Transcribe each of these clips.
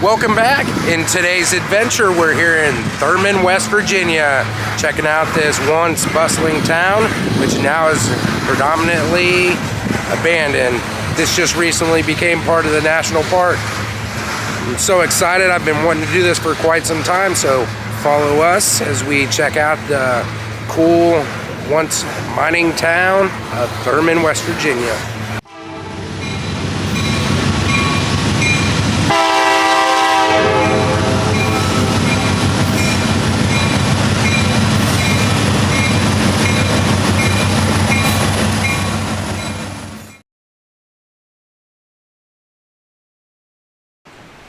Welcome back. In today's adventure, we're here in Thurmond, West Virginia, checking out this once bustling town, which now is predominantly abandoned. This just recently became part of the national park. I'm so excited. I've been wanting to do this for quite some time, so follow us as we check out the cool once mining town of Thurmond, West Virginia.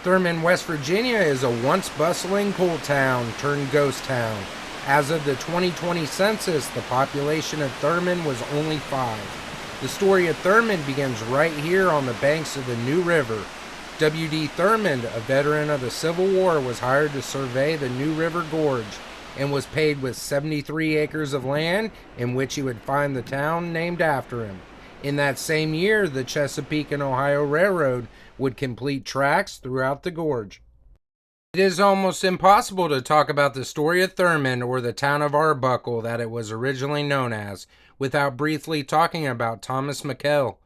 Thurmond, West Virginia is a once bustling coal town turned ghost town. As of the 2020 census, the population of Thurmond was only 5. The story of Thurmond begins right here on the banks of the New River. W.D. Thurmond, a veteran of the Civil War, was hired to survey the New River Gorge and was paid with 73 acres of land in which he would find the town named after him. In that same year, the Chesapeake and Ohio Railroad would complete tracks throughout the gorge. It is almost impossible to talk about the story of Thurmond, or the town of Arbuckle that it was originally known as, without briefly talking about Thomas McKell.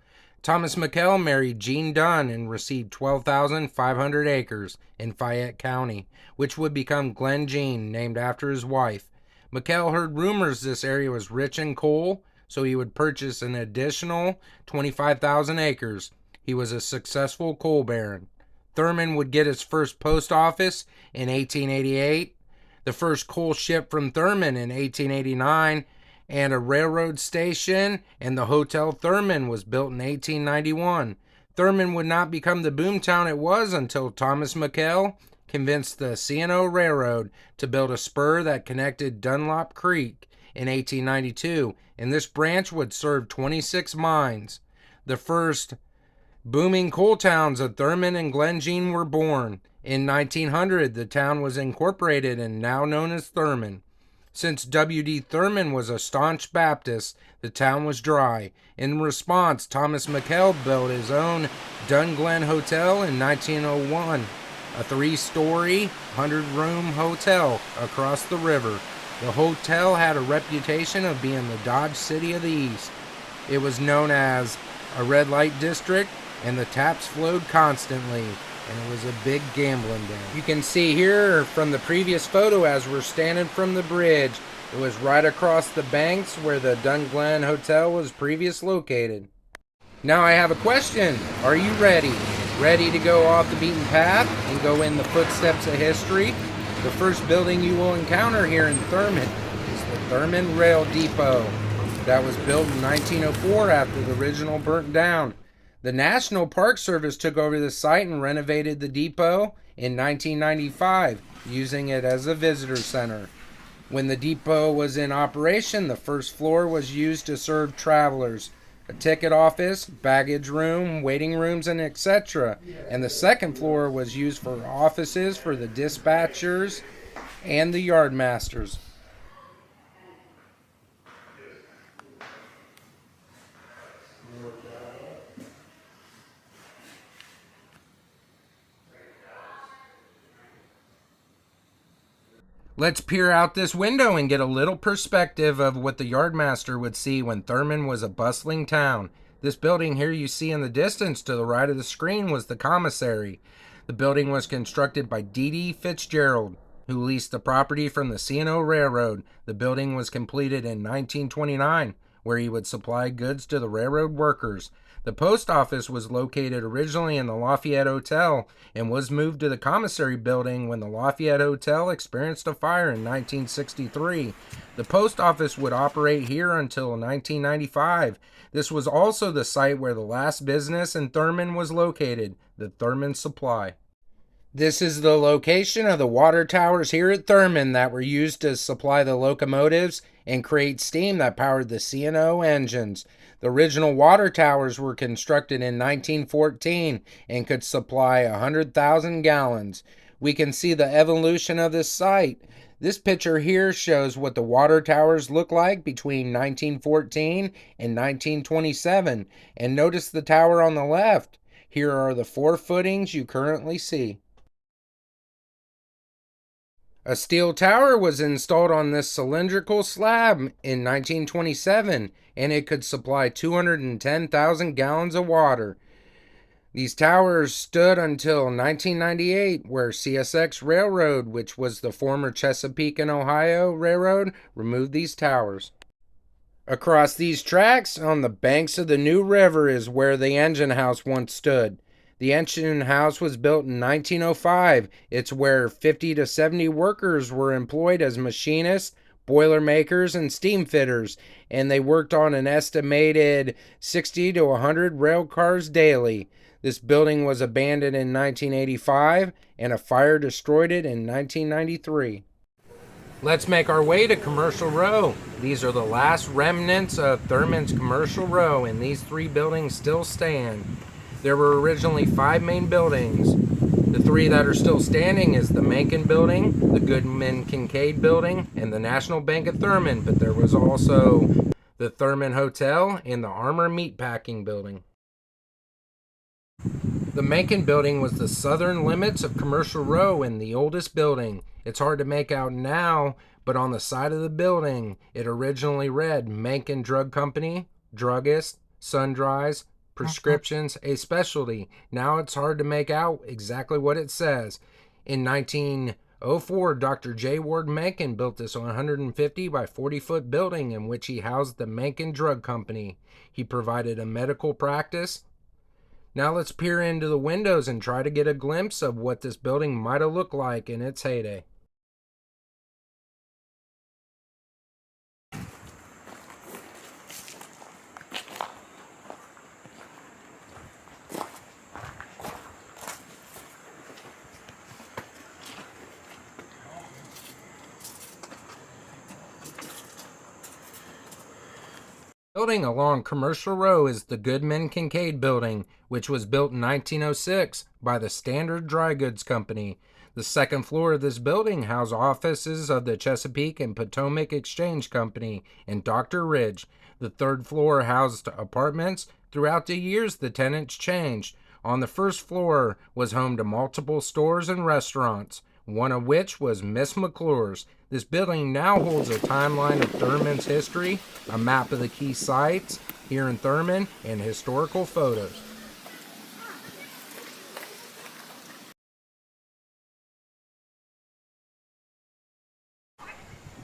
Thomas McKell married Jean Dunn and received 12,500 acres in Fayette County, which would become Glen Jean, named after his wife. McKell heard rumors this area was rich in coal, so he would purchase an additional 25,000 acres. He was a successful coal baron. Thurmond would get its first post office in 1888, the first coal ship from Thurmond in 1889, and a railroad station, and the Hotel Thurmond was built in 1891. Thurmond would not become the boomtown it was until Thomas McKell convinced the C&O Railroad to build a spur that connected Dunlop Creek in 1892, and this branch would serve 26 mines. The first booming coal towns of Thurmond and Glen Jean were born. In 1900, the town was incorporated and now known as Thurmond. Since W.D. Thurmond was a staunch Baptist, the town was dry. In response, Thomas McKell built his own Dunglen Hotel in 1901, a 3-story, 100-room hotel across the river. The hotel had a reputation of being the Dodge City of the East. It was known as a red light district, and the taps flowed constantly, and it was a big gambling den. You can see here from the previous photo as we're standing from the bridge, it was right across the banks where the Dunglen Hotel was previously located. Now I have a question. Are you ready? Ready to go off the beaten path and go in the footsteps of history? The first building you will encounter here in Thurmond is the Thurmond Rail Depot that was built in 1904 after the original burnt down. The National Park Service took over the site and renovated the depot in 1995, using it as a visitor center. When the depot was in operation, the first floor was used to serve travelers, a ticket office, baggage room, waiting rooms, and etc. And the second floor was used for offices for the dispatchers and the yardmasters. Let's peer out this window and get a little perspective of what the yardmaster would see when Thurmond was a bustling town. This building here you see in the distance to the right of the screen was the commissary. The building was constructed by D.D. Fitzgerald, who leased the property from the C&O Railroad. The building was completed in 1929, where he would supply goods to the railroad workers. The post office was located originally in the Lafayette Hotel and was moved to the commissary building when the Lafayette Hotel experienced a fire in 1963. The post office would operate here until 1995. This was also the site where the last business in Thurmond was located, the Thurmond Supply. This is the location of the water towers here at Thurmond that were used to supply the locomotives and create steam that powered the C&O engines. The original water towers were constructed in 1914 and could supply 100,000 gallons. We can see the evolution of this site. This picture here shows what the water towers look like between 1914 and 1927. And notice the tower on the left. Here are the 4 footings you currently see. A steel tower was installed on this cylindrical slab in 1927, and it could supply 210,000 gallons of water. These towers stood until 1998, where CSX Railroad, which was the former Chesapeake and Ohio Railroad, removed these towers. Across these tracks, on the banks of the New River, is where the engine house once stood. The engine house was built in 1905. It's where 50 to 70 workers were employed as machinists, boiler makers, and steam fitters, and they worked on an estimated 60 to 100 rail cars daily. This building was abandoned in 1985, and a fire destroyed it in 1993. Let's make our way to Commercial Row. These are the last remnants of Thurmond's Commercial Row, and these three buildings still stand. There were originally 5 main buildings. The 3 that are still standing is the Mencken Building, the Goodman-Kincaid Building, and the National Bank of Thurmond, but there was also the Thurmond Hotel and the Armour Meatpacking Building. The Mencken Building was the southern limits of Commercial Row and the oldest building. It's hard to make out now, but on the side of the building, it originally read Mencken Drug Company, Druggist, Sundries, Prescriptions, a Specialty. Now it's hard to make out exactly what it says. In 1904, Dr. J. Ward Mencken built this 150 by 40-foot building in which he housed the Mencken Drug Company. He provided a medical practice. Now let's peer into the windows and try to get a glimpse of what this building might have looked like in its heyday. Building along Commercial Row is the Goodman-Kincaid Building, which was built in 1906 by the Standard Dry Goods Company. The second floor of this building housed offices of the Chesapeake and Potomac Exchange Company and Dr. Ridge. The third floor housed apartments. Throughout the years, the tenants changed. On the first floor was home to multiple stores and restaurants, one of which was Miss McClure's. This building now holds a timeline of Thurmond's history, a map of the key sites here in Thurmond, and historical photos.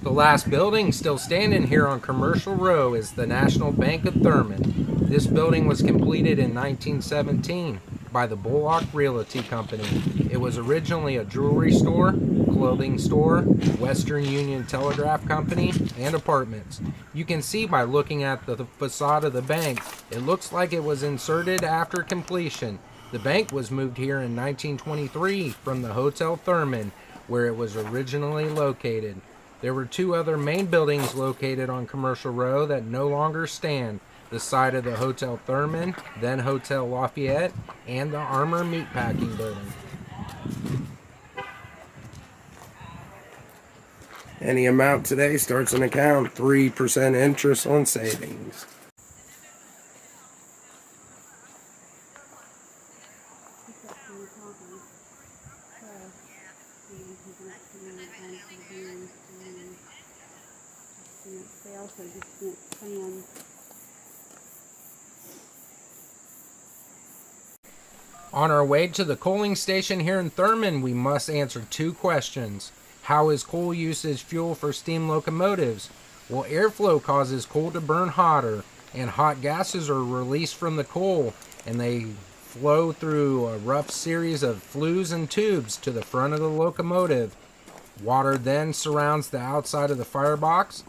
The last building still standing here on Commercial Row is the National Bank of Thurmond. This building was completed in 1917 by the Bullock Realty Company. It was originally a jewelry store, clothing store, Western Union Telegraph Company, and apartments. You can see by looking at the facade of the bank, it looks like it was inserted after completion. The bank was moved here in 1923 from the Hotel Thurmond, where it was originally located. There were 2 other main buildings located on Commercial Row that no longer stand: the site of the Hotel Thurmond, then Hotel Lafayette, and the Armour Meatpacking Building. Any amount today starts an account, 3% interest on savings. On our way to the coaling station here in Thurmond, we must answer 2 questions. How is coal used as fuel for steam locomotives? Well, airflow causes coal to burn hotter, and hot gases are released from the coal, and they flow through a rough series of flues and tubes to the front of the locomotive. Water then surrounds the outside of the firebox.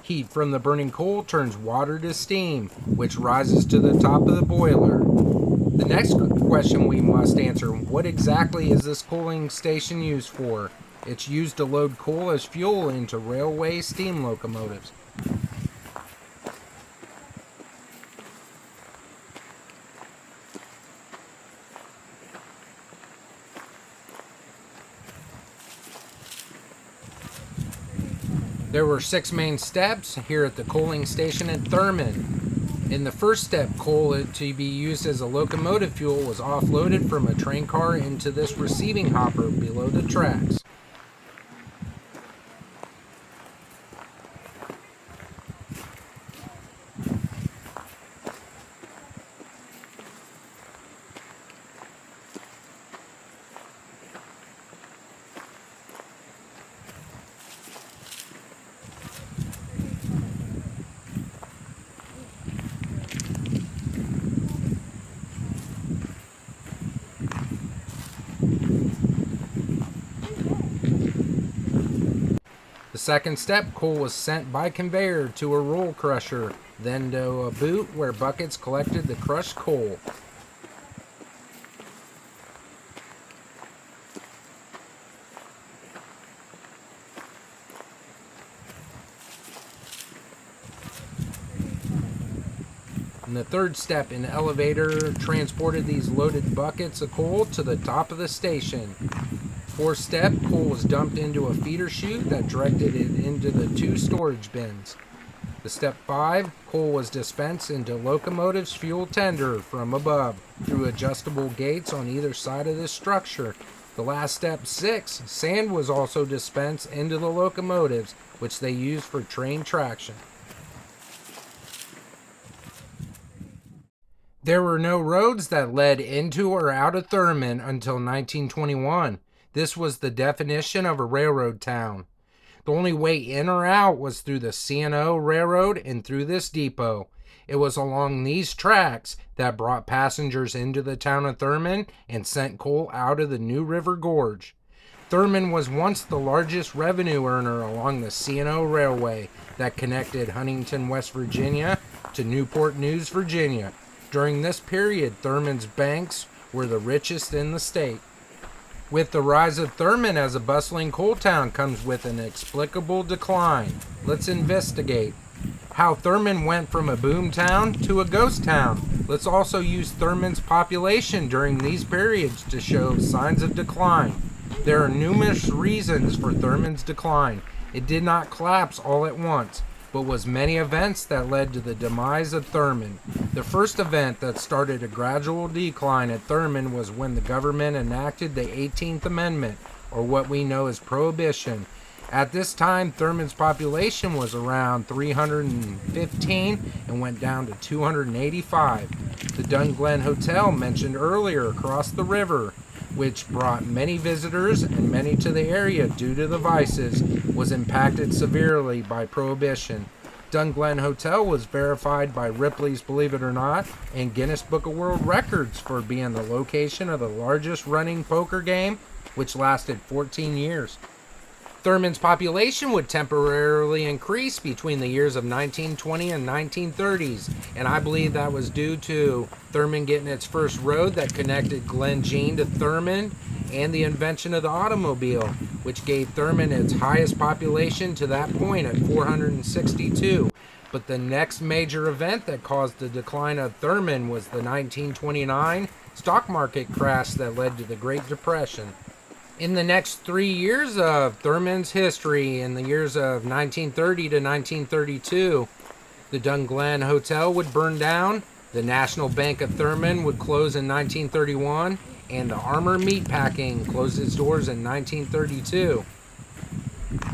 Heat from the burning coal turns water to steam, which rises to the top of the boiler. The next question we must answer: what exactly is this coaling station used for? It's used to load coal as fuel into railway steam locomotives. There were 6 main steps here at the coaling station at Thurmond. In the first step, coal to be used as a locomotive fuel was offloaded from a train car into this receiving hopper below the tracks. The second step, coal was sent by conveyor to a roll crusher, then to a boot where buckets collected the crushed coal. And the third step, an elevator transported these loaded buckets of coal to the top of the station. Fourth step, coal was dumped into a feeder chute that directed it into the 2 storage bins. The step 5, coal was dispensed into locomotive's fuel tender from above through adjustable gates on either side of this structure. The last step 6, sand was also dispensed into the locomotives, which they used for train traction. There were no roads that led into or out of Thurmond until 1921. This was the definition of a railroad town. The only way in or out was through the C&O Railroad and through this depot. It was along these tracks that brought passengers into the town of Thurmond and sent coal out of the new River Gorge. Thurmond was once the largest revenue earner along the C&O Railway that connected Huntington, West Virginia to Newport News, Virginia. During this period, Thurmond's banks were the richest in the state. With the rise of Thurmond as a bustling coal town comes with an inexplicable decline. Let's investigate how Thurmond went from a boom town to a ghost town. Let's also use Thurmond's population during these periods to show signs of decline. There are numerous reasons for Thurmond's decline. It did not collapse all at once, but was many events that led to the demise of Thurmond. The first event that started a gradual decline at Thurmond was when the government enacted the 18th Amendment, or what we know as Prohibition. At this time, Thurmond's population was around 315 and went down to 285. The Dunglen Hotel mentioned earlier across the river, which brought many visitors and many to the area due to the vices, was impacted severely by Prohibition. Dunglen Hotel was verified by Ripley's Believe It or Not and Guinness Book of World Records for being the location of the largest running poker game, which lasted 14 years. Thurmond's population would temporarily increase between the years of 1920 and 1930s, and I believe that was due to Thurmond getting its first road that connected Glen Jean to Thurmond and the invention of the automobile, which gave Thurmond its highest population to that point at 462. But the next major event that caused the decline of Thurmond was the 1929 stock market crash that led to the Great Depression. In the next 3 years of Thurmond's history, in the years of 1930 to 1932, the Dunglen Hotel would burn down, the National Bank of Thurmond would close in 1931, and the Armour Meatpacking closed its doors in 1932.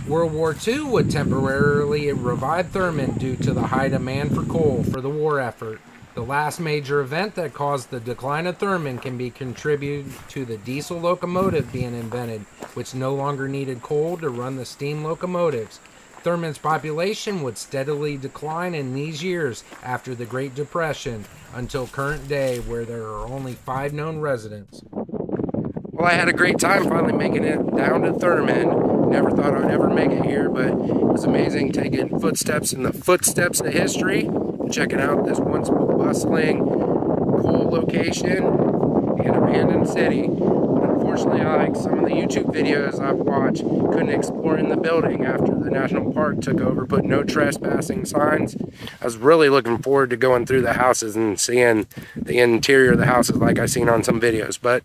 World War II would temporarily revive Thurmond due to the high demand for coal for the war effort. The last major event that caused the decline of Thurmond can be contributed to the diesel locomotive being invented, which no longer needed coal to run the steam locomotives. Thurmond's population would steadily decline in these years after the Great Depression until current day, where there are only 5 known residents. Well, I had a great time finally making it down to Thurmond. Never thought I'd ever make it here, but it was amazing taking footsteps in the footsteps of history and checking out this once bustling coal location and abandoned city. But unfortunately, like some of the YouTube videos I've watched, couldn't explore in the building after the national park took over, put no trespassing signs. I was really looking forward to going through the houses and seeing the interior of the houses like I've seen on some videos, but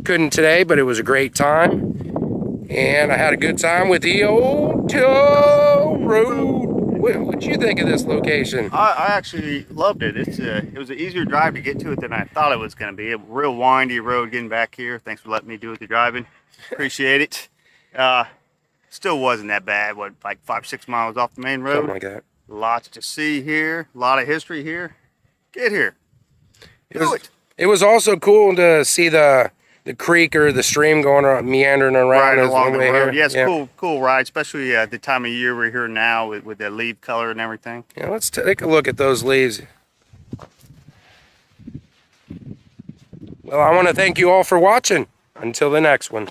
couldn't today. But it was a great time, and I had a good time with the old tow road. What'd you think of this location? I actually loved it. It was an easier drive to get to it than I thought it was going to be. A real windy road getting back here. Thanks for letting me do the driving. Appreciate it. Still wasn't that bad. What, like 5-6 miles off the main road? Something like that. Lots to see here. A lot of history here. Get here. It was also cool to see the creek or the stream going around, meandering around right along the way road. here. Yes, yeah. Cool ride, especially the time of year we're here now with the leaf color and everything. Yeah, let's take a look at those leaves. Well, I want to thank you all for watching. Until the next one.